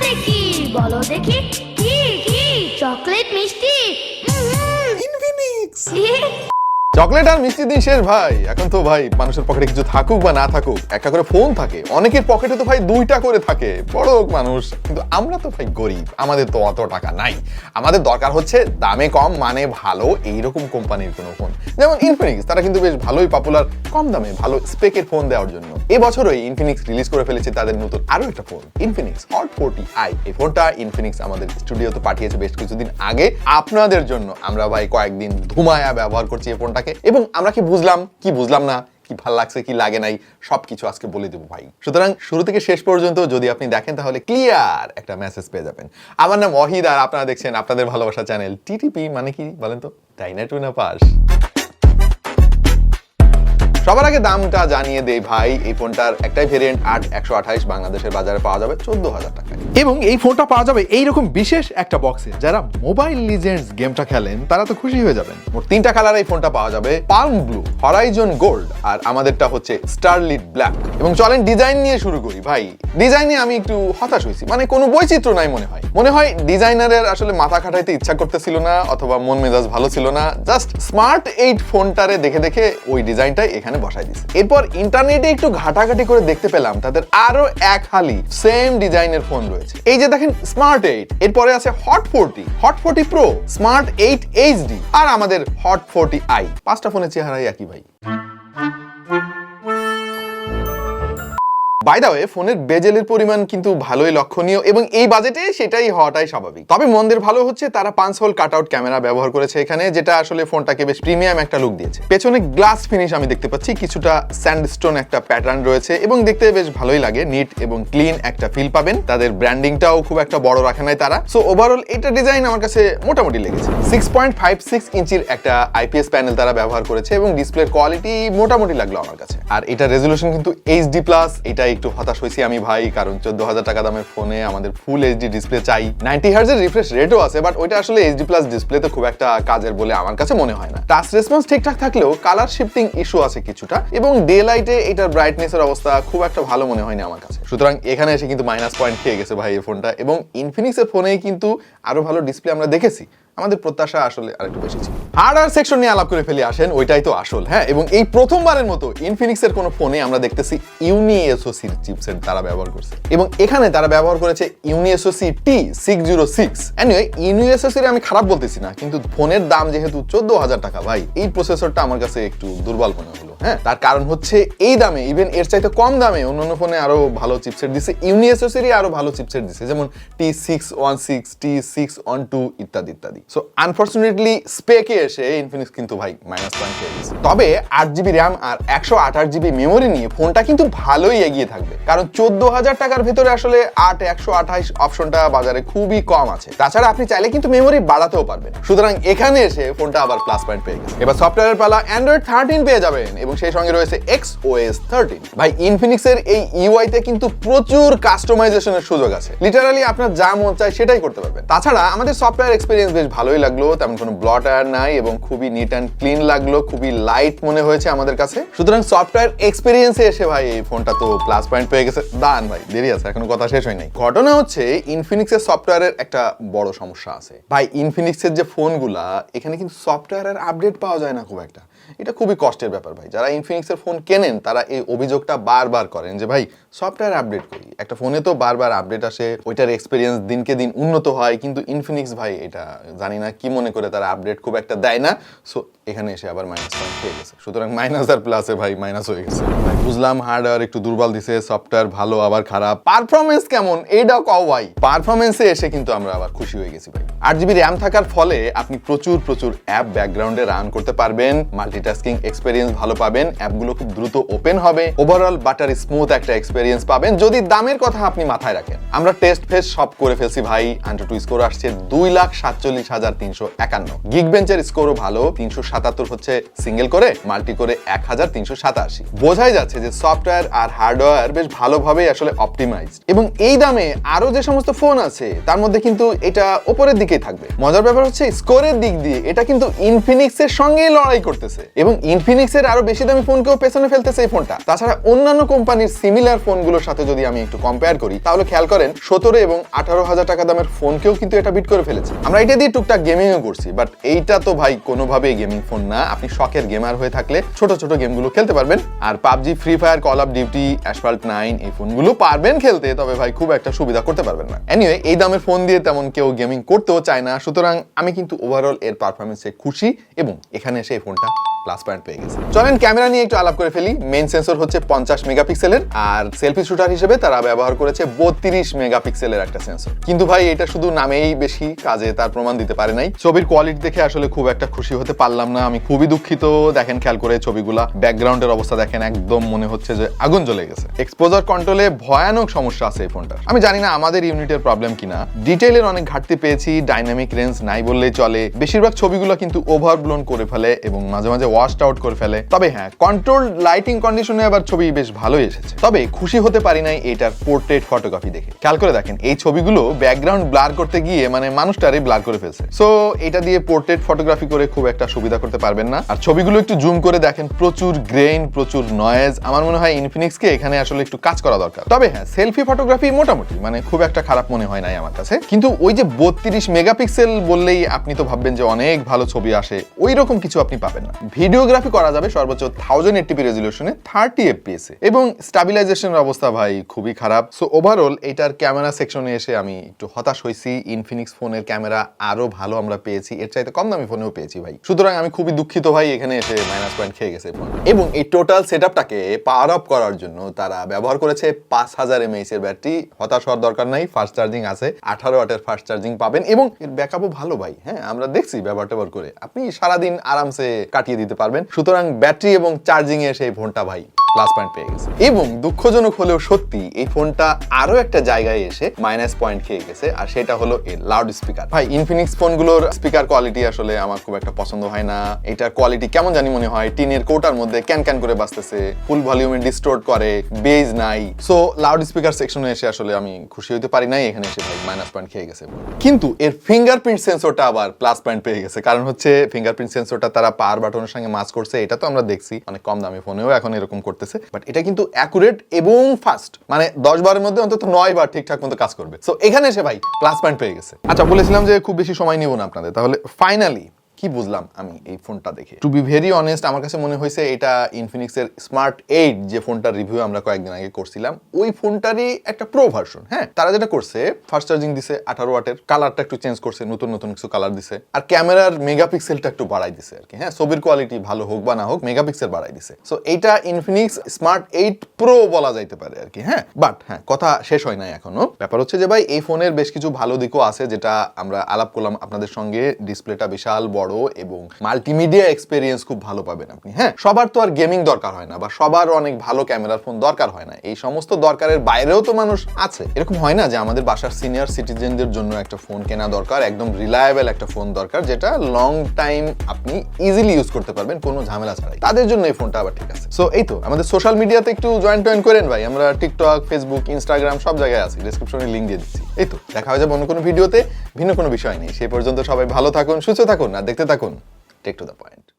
এতে কি বলো দেখি, কি কি চকলেট মিষ্টি? ইনফিনিক্স চকলেট আর মিষ্টির দিন শেষ ভাই। এখন তো ভাই মানুষের পকেটে কিছু থাকুক বা না থাকুক, একটা করে ফোন থাকে, অনেকের পকেটে তো ভাই দুইটা করে থাকে, বড় মানুষ। কিন্তু আমরা তো ভাই গরিব, আমাদের তো অত টাকা নাই। আমাদের দরকার হচ্ছে দামে কম মানে ভালো এইরকম কোম্পানির কোনো ফোন। যেমন ইনফিনিক্স, তারা কিন্তু বেশ ভালোই পপুলার কম দামে ভালো স্পেকের ফোন দেওয়ার জন্য। এবছরই ইনফিনিক্স রিলিজ করে ফেলেছে তাদের নতুন আরো একটা ফোন, ইনফিনিক্স হট 40i। এই ফোনটা ইনফিনিক্স আমাদের স্টুডিওতে পাঠিয়েছে বেশ কিছুদিন আগে আপনাদের জন্য। আমরা ভাই কয়েকদিন ধুমায়া ব্যবহার করছি এই ফোনটাকে, এবং আমরা কি বুঝলাম কি বুঝলাম না, কি ভালো লাগছে কি লাগে নাই, সবকিছু আজকে বলে দেবো ভাই। সুতরাং শুরু থেকে শেষ পর্যন্ত যদি আপনি দেখেন তাহলে ক্লিয়ার একটা মেসেজ পেয়ে যাবেন। আমার নাম ওয়াহিদ আর আপনারা দেখছেন আপনাদের ভালোবাসা চ্যানেল টিটিপি। মানে কি বলেন তো? তাই না টু না পাস। সবার আগে দামটা জানিয়ে দেই ভাই, এই ফোনটার একটাই ভেরিয়েন্ট 8128 বাংলাদেশের বাজারে পাওয়া যাবে 14,000 টাকায়। এবং এই ফোনটা পাওয়া যাবে এইরকম বিশেষ একটা বক্সে। যারা মোবাইল লিজেন্ডস গেমটা খেলেন তারা তো খুশি হয়ে যাবেন। মোট 3টা কালারে এই ফোনটা পাওয়া যাবে, পালম ব্লু, হরাইজন গোল্ড আর আমাদেরটা হচ্ছে স্টারলিট ব্ল্যাক। এবং চলেন ডিজাইন নিয়ে শুরু করি ভাই। ডিজাইন নিয়ে আমি একটু হতাশ হয়েছি, মানে কোনো বৈচিত্র্য নাই মনে হয় ডিজাইনারের আসলে মাথা খাটাইতে ইচ্ছা করতেছিল না, অথবা মন মেজাজ ভালো ছিল না। জাস্ট স্মার্ট 8 ফোনটারে দেখে দেখে ওই ডিজাইনটাই এখানে বসাই দিয়েছে। এরপর ইন্টারনেটে একটু ঘাটাঘাটি করে দেখতে পেলাম তাদের আরো এক হালি সেম ডিজাইনের ফোন রয়েছে। এই যে দেখেন স্মার্ট 8, এরপরে আছে hot 40, hot 40 pro, smart 8 HD আর আমাদের হট 40i। 5টা ফোনের চেহারাই একই ভাই। বাই দ্য ওয়ে, ফোনের বেজেলের পরিমাণ কিন্তু ভালোই লক্ষণীয় এবং এই বাজেটে সেটাই হওয়াটাই স্বাভাবিক। তবে মন্দের ভালো হচ্ছে তারা 5 হোল কাটআউট ক্যামেরা ব্যবহার করেছে এখানে, যেটা আসলে ফোনটাকে বেশ প্রিমিয়াম একটা লুক দিয়েছে। পেছনে গ্লাস ফিনিশ আমি দেখতে পাচ্ছি, কিছুটা স্যান্ডস্টোন একটা প্যাটার্ন রয়েছে এবং দেখতে বেশ ভালোই লাগে, নিট এবং ক্লিন একটা ফিল পাবেন। তাদের ব্র্যান্ডিংটাও খুব একটা বড় রাখে নাই তারা। সো ওভারঅল এটা ডিজাইন আমার কাছে মোটামুটি লেগেছে। 6.56 ইঞ্চির একটা আইপিএস প্যানেল তারা ব্যবহার করেছে এবং ডিসপ্লের কোয়ালিটি মোটামুটি লাগলো আমার কাছে। আর এটা রেজলিউশন কিন্তু এইচডি+। এটা একটু হতাশ হয়েছি আমি ভাই, কারণ 14,000 টাকা দামের ফোনে আমাদের ফুল এইচডি ডিসপ্লে চাই। 90 হার্জের রিফ্রেশ রেটও আছে, বাট ওইটা আসলে এইচডি+ ডিসপ্লেতে খুব একটা কাজের বলে আমার কাছে মনে হয় না। টাচ রেসপন্স ঠিকঠাক থাকলেও কালার শিফটিং ইস্যু আছে কিছুটা, এবং ডে লাইটে এটার ব্রাইটনেসের অবস্থা খুব একটা ভালো মনে হয়নি আমার কাছে। সুতরাং এখানে এসে কিন্তু মাইনাস পয়েন্ট খেয়ে গেছে ভাই এই ফোনটা। এবং ইনফিনিক্সের ফোনেই কিন্তু আরো ভালো ডিসপ্লে আমরা দেখেছি, আমাদের প্রত্যাশা আসলে আরেকটু বেশি ছিল। হার্ডওয়্যার সেকশন নিয়ে আলাপ করে ফেলি আসেন, ওইটাই তো আসল। হ্যাঁ, এবং এই প্রথমবারের মতো ইনফিনিক্সের কোনো ফোনে আমরা দেখতেছি ইউনিএসওসি চিপসেট তারা ব্যবহার করছে, এবং এখানে তারা ব্যবহার করেছে ইউনিএসওসি T606। এনিওয়ে, ইউনিএসওসি আমি খারাপ বলতেছি না, কিন্তু ফোনের দাম যেহেতু 14,000 টাকা ভাই, এই প্রসেসরটা আমার কাছে একটু দুর্বল মনে হলো। হ্যাঁ, তার কারণ হচ্ছে এই দামে, ইভেন এর চাইতে কম দামে অন্যান্য ফোনে আরো ভালো চিপসেট দিছে, ইউনিএসওসিরই আরো ভালো চিপসেট দিছে, যেমন T616, T612 ইত্যাদি ইত্যাদি। সো আনফরচুনেটলি স্পেকে এসে ইনফিনিক্স কিন্তু ভাই মাইনাস পয়েন্ট পেয়ে গেছে। তবে 8GB র্যাম আর 128GB মেমোরি নিয়ে ফোনটা কিন্তু ভালোই এগিয়ে থাকবে, কারণ 14,000 টাকার ভেতরে আসলে 128 অপশনটা বাজারে খুবই কম আছে। তাছাড়া আপনি চাইলে কিন্তু মেমোরি বাড়াতেও পারবেন। সুতরাং এখানে এসে ফোনটা আবার প্লাস পয়েন্ট পেয়ে গেছে। এবার সফটওয়্যারের পালা, অ্যান্ড্রয়েড 13 পেয়ে যাবেন এবং সেই সঙ্গে রয়েছে XOS 13। ভাই ইনফিনিক্সের এই ইউআই তে কিন্তু প্রচুর কাস্টমাইজেশনের সুযোগ আছে, লিটারালি আপনার যা মন চায় সেটাই করতে পারবেন। তাছাড়া আমাদের সফটওয়্যার এক্সপেরিয়েন্স বেশ ভালোই লাগলো, তেমন কোনো ব্লটার নাই এবং খুবই নিট অ্যান্ড ক্লিন লাগলো, খুবই লাইট মনে হয়েছে আমাদের কাছে। সুতরাং সফটওয়্যার এক্সপেরিয়েন্সে এসে ভাই এই ফোনটা তো প্লাস পয়েন্ট পেয়ে গেছে। দান ভাই, দেরি আছে, এখনো কথা শেষ হয় নাই। ঘটনা হচ্ছে ইনফিনিক্সের সফটওয়্যারের একটা বড় সমস্যা আছে ভাই। ইনফিনিক্সের যে ফোনগুলা, এখানে কিন্তু সফটওয়্যারের আপডেট পাওয়া যায় না খুব একটা। এটা খুবই কষ্টের ব্যাপার ভাই। যারা ইনফিনিক্সের ফোন কেনেন তারা এই অভিযোগটা বারবার করেন যে ভাই সফটওয়্যার আপডেট করি, একটা ফোনে তো বারবার আপডেট আসে, ওইটার এক্সপিরিয়েন্স দিনকে দিন উন্নত হয়, কিন্তু ইনফিনিক্স ভাই এটা জানি না কি মনে করে তারা আপডেট খুব একটা দেয় না। সো এখানে এসে আবার মাইনাস পয়েন্ট পেয়ে গেছে। সুতরাং মাইনাস আর প্লাসে ভাই মাইনাস হয়ে গেছে। বুঝলাম হার্ডওয়্যার একটু দুর্বল দিছে, সফটওয়্যার ভালো আবার খারাপ, পারফরমেন্স কেমন এইটাও কও ভাই। পারফরমেন্সে এসে কিন্তু আমরা আবার খুশি হয়ে গেছি ভাই। 8GB র্যাম থাকার ফলে আপনি প্রচুর অ্যাপ ব্যাকগ্রাউন্ডে রান করতে পারবেন, মাল্টিটাস্কিং এক্সপেরিয়েন্স ভালো পাবেন, অ্যাপগুলো খুব দ্রুত ওপেন হবে, ওভারঅল বাটার স্মুথ একটা এক্সপেরিয়েন্স পাবেন যদি দামের কথা আপনি মাথায় রাখেন। আমরা টেস্ট ফেস সব করে ফেলছি ভাই। AnTuTu স্কোর আসছে 2,47,351। গিগবেঞ্চের স্কোরও ভালো, 360 277 হচ্ছে সিঙ্গেল করে, মাল্টি করে 1387। বোঝাই যাচ্ছে যে সফটওয়্যার আর হার্ডওয়্যার বেশ ভালোভাবেই আসলে অপটিমাইজড, এবং এই দামে আরো যে সমস্ত ফোন আছে তার মধ্যে কিন্তু এটা উপরের দিকেই থাকবে। মজার ব্যাপার হচ্ছে স্কোরের দিক দিয়ে এটা কিন্তু ইনফিনিক্স এর সঙ্গেই লড়াই করতেছে, এবং ইনফিনিক্স এর আরো বেশি দামি ফোনকেও পেছনে ফেলতেছে এই ফোনটা। তাছাড়া অন্যান্য কোম্পানির সিমিলার ফোনগুলোর সাথে যদি আমি একটু কম্পেয়ার করি তাহলে খেয়াল করেন 17 এবং 18,000 টাকা দামের ফোনকেও কিন্তু এটা বিট করে ফেলেছে। আমরা এটা দিয়ে টুকটাক গেমিংও করছি, বাট এইটা তো ভাই কোনোভাবেই গেমিং ফোন না। আপনি শখের গেমার হয়ে থাকলে ছোট ছোট গেমগুলো খেলতে পারবেন, আর PUBG, free fire, call of duty, asphalt 9 এই ফোনগুলো পারবেন খেলতে, তবে ভাই খুব একটা সুবিধা করতে পারবেন না। এনিওয়ে, এই দামের ফোন দিয়ে তেমন কেউ গেমিং করতেও চায় না, সুতরাং আমি কিন্তু ওভারঅল এর পারফরমেন্সে খুশি, এবং এখানে এসে এই ফোনটা প্লাস পয়েন্ট পেয়ে গেছে। চলেন ক্যামেরা নিয়ে একটু আলাপ করে ফেলি। মেইন সেন্সর হচ্ছে 50 মেগাপিক্সেলের, আর সেলফি শুটার হিসেবে তারা ব্যবহার করেছে 32 মেগাপিক্সেলের একটা সেন্সর। কিন্তু ভাই এটা শুধু নামেই বেশি, কাজে তার প্রমাণ দিতে পারে নাই। ছবির কোয়ালিটি দেখে আসলে খুব একটা খুশি হতে পারলাম না, আমি খুবই দুঃখিত। দেখেন খেয়াল করে ছবিগুলা, ব্যাকগ্রাউন্ডের অবস্থা দেখেন, একদম মনে হচ্ছে যে আগুন জ্বলে গেছে। এক্সপোজার কন্ট্রোলে ভয়ানক সমস্যা আছে এই ফোনটার। আমি জানি না আমাদের ইউনিটের প্রবলেম কিনা, ডিটেইলের অনেক ঘাটতি পেয়েছি, ডাইনামিক রেঞ্জ নাই বললেই চলে। বেশিরভাগ ছবিগুলো কিন্তু ওভারব্লোন করে ফেলে এবং মাঝে মাঝে ওয়াশড আউট করে ফেলে। তবে হ্যাঁ, কন্ট্রোল লাইটিং কন্ডিশনে আবার ছবি বেশ ভালোই এসেছে। তবে খুশি হতে পারি নাই এটার পোর্ট্রেট ফটোগ্রাফি দেখে। খেয়াল করে দেখেন এই ছবিগুলো ব্যাকগ্রাউন্ড ব্লার করতে গিয়ে মানে মানুষটারই ব্লার করে ফেলছে। সো এটা দিয়ে পোর্ট্রেট ফটোগ্রাফি করে খুব একটা সুবিধা করতে পারবেন না। আর ছবিগুলো একটু জুম করে দেখেন, প্রচুর গ্রেইন, প্রচুর নয়েজ। আমার মনে হয় ইনফিনিক্সকে এখানে আসলে একটু কাজ করা দরকার। তবে হ্যাঁ, সেলফি ফটোগ্রাফি মোটামুটি মানে খুব একটা খারাপ মনে হয় নাই আমার কাছে। কিন্তু ওই যে 32 মেগাপিক্সেল বললেই আপনি তো ভাববেন যে অনেক ভালো ছবি আসে, ওই রকম কিছু আপনি পাবেন না। ভিডিওগ্রাফি করা যাবে সর্বোচ্চ 1080p রেজলিউশনে 30 fps এ, এবং স্টেবিলাইজেশনের অবস্থা ভাই খুবই খারাপ। সো ওভারঅল এটার ক্যামেরা সেকশনে এসে আমি একটু হতাশ হয়েছি। ইনফিনিক্স ফোনের ক্যামেরা আরো ভালো আমরা পেয়েছি, এর চাইতে কম দামি ফোনেও পেয়েছি ভাই। সুতরাং আমি খুবই দুঃখিত ভাই, এখানে এসে মাইনাস পয়েন্ট খেয়ে গেছে ফোন। এবং এই টোটাল সেটআপটাকে পাওয়ার আপ করার জন্য তারা ব্যবহার করেছে 5000 mAh এর ব্যাটারি। হতাশ হওয়ার দরকার নাই, ফাস্ট চার্জিং আছে, 18 ওয়াটের ফাস্ট চার্জিং পাবেন, এবং এর ব্যাকআপও ভালো ভাই। হ্যাঁ, আমরা দেখছি ব্যবহার করে আপনি সারাদিন আরামসে কাটিয়ে দিতে পারবেন। সুতরাং ব্যাটারি এবং চার্জিং এ সেই ফোনটা ভাই প্লাস পয়েন্ট পেয়ে গেছে। এবং দুঃখজনক হলেও সত্যি এই ফোনটা আরো একটা জায়গায় এসে মাইনাস পয়েন্ট খেয়ে গেছে, আর সেটা হলো এর লাউড স্পিকার। ভাই ইনফিনিক্স ফোনগুলোর স্পিকার কোয়ালিটি আসলে আমার খুব একটা পছন্দ হয় না। এটার কোয়ালিটি কেমন জানি মনে হয় টিনের কোটার মধ্যে ক্যান ক্যান করে বাজতেছে, ফুল ভলিউমে ডিস্টোর্ট করে, বেজ নাই। সো লাউড স্পিকার সেকশনে এসে আসলে আমি খুশি হতে পারি নাই, এখানে এসে ভাই মাইনাস পয়েন্ট খেয়ে গেছে। কিন্তু এর ফিঙ্গারপ্রিন্ট সেন্সরটা আবার প্লাস পয়েন্ট পেয়ে গেছে, কারণ হচ্ছে ফিঙ্গারপ্রিন্ট সেন্সরটা তারা পাওয়ার বাটনের সঙ্গে ম্যাচ করছে। এটা তো আমরা দেখছি অনেক কম দামি ফোনেও এখন এরকম করতেছে, বাট এটা কিন্তু অ্যাকুরেট এবং ফাস্ট, মানে 10 বারের মধ্যে অন্তত 9 বার ঠিকঠাক মতো কাজ করবে। সো এখানে এসে ভাই প্লাস পয়েন্ট পেয়ে গেছে। আচ্ছা, বলেছিলাম যে খুব বেশি সময় নিব না আপনাদের, তাহলে ফাইনালি কি বুঝলাম আমি এই ফোনটা দেখে? টু বি ভেরি অনেস্ট, আমার কাছে মনে হয়েছে এটা ইনফিনিক্সের স্মার্ট 8 যে ফোনটার রিভিউ আমরা কয়েকদিন আগে করছিলাম, ওই ফোনটারই একটা প্রো ভার্সন। হ্যাঁ, তারা যেটা করছে ফাস্ট চার্জিং দিছে, 18 ওয়াটের, কালারটা একটু চেঞ্জ করছে, নতুন নতুন কিছু কালার দিছে, আর ক্যামেরার মেগাপিক্সেলটা একটু বাড়াই দিছে আর কি। হ্যাঁ, ছবির কোয়ালিটি ভালো হোক বা না হোক, মেগাপিক্সেল বাড়াই দিছে। সো এইটা ইনফিনিক্স স্মার্ট 8 প্রো বলা যাইতে পারে আর কি। হ্যাঁ, বাট হ্যাঁ, কথা শেষ হয় নাই এখনো। ব্যাপার হচ্ছে যে ভাই এই ফোনের বেশ কিছু ভালো দিকও আছে, যেটা আমরা আলাপ করলাম আপনাদের সঙ্গে। ডিসপ্লেটা বিশাল বড় এবং মাল্টিমিডিয়া এক্সপেরিয়েন্স খুব ভালো পাবেন আপনি। হ্যাঁ, সবার তো আর গেমিং দরকার হয় না, বা সবার অনেক ভালো ক্যামেরার ফোন দরকার হয় না। এই সমস্ত দরকারের বাইরেও তো মানুষ আছে। এরকম হয় না যে আমাদের বাসার সিনিয়র সিটিজেনদের জন্য একটা ফোন কেনা দরকার, একদম রিলায়েবল একটা ফোন দরকার, যেটা লং টাইম আপনি ইজিলি ইউজ করতে পারবেন কোনো ঝামেলা ছাড়াই। তাদের জন্য এই ফোনটা আবার ঠিক আছে। সো এই তো, আমাদের সোশ্যাল মিডিয়াতে একটু জয়েন করেন ভাই। আমরা টিকটক, ফেসবুক, ইনস্টাগ্রাম সব জায়গায় আছি, ডেসক্রিপশনে লিঙ্ক দিয়ে দিচ্ছি। এই তো, দেখা হয়ে যাবে অন্য কোনো ভিডিওতে, ভিন্ন কোনো বিষয় নেই। সেই পর্যন্ত সবাই ভালো থাকুন, সুস্থ থাকুন, আর দেখতে থাকুন Take to the point.